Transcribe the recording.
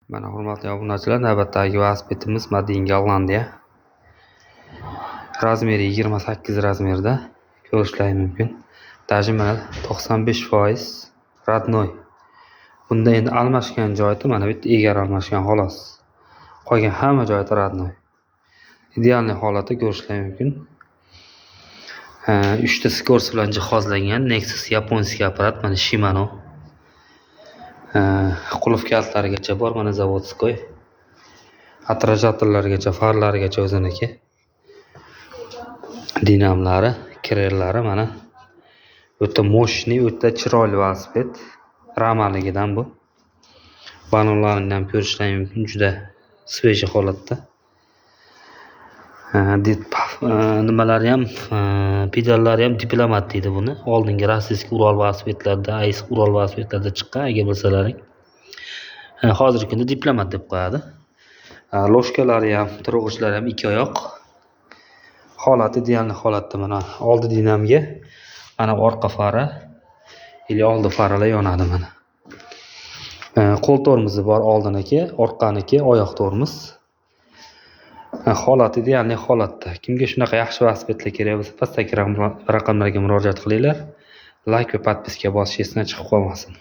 Mana hurmatli obunachilar, navbatdagi velosipedimiz Made in Gollandiya. Razmeri 28 razmerda ko'rishingiz mumkin. Даже mana 95% radnoy. Bunda endi almashgan joyida mana bu yerda egar almashgan xolos. Qolgan hamma joyida radnoy. Ideal holatda ko'rishingiz mumkin. 3 ta skors bilan jihozlangan Nexus yaponskiy apparat, mana Shimano. Qulf kaltlarigacha bor, mana zavodskoy. Atrajatorlargacha, farlarigacha o'ziniki. Dinamlari, krellari mana. O'ta moshniy, o'ta chiroyli velosiped. Ramaligidan bu. Banonlarini ham ko'rishingiz mumkin, juda sveji holatda. Nimalari ham, pedallari ham diplomat deydi buni. Oldingi rossiyskiy Ural velosipedlarda, AIS Ural velosipedlarda chiqqan, agar bilsalaring. Hozirgi kunda diplomat deb qo'yadi. Loshkalari ham, tirg'ichlari ham ikki oyoq. Holati ideal holatda. Mana oldi dinamga, mana orqa fara, oldi faralar yonadi mana. Qo'l tormozi bor oldiniki, orqaniki, oyoq tormoz. Holati ideal holatda. Kimga shunaqa yaxshi velosipedlar kerak bo'lsa, pastdagi raqamlarga murojaat qilinglar. Like va podpiska bosishdan chiqib qolmasin.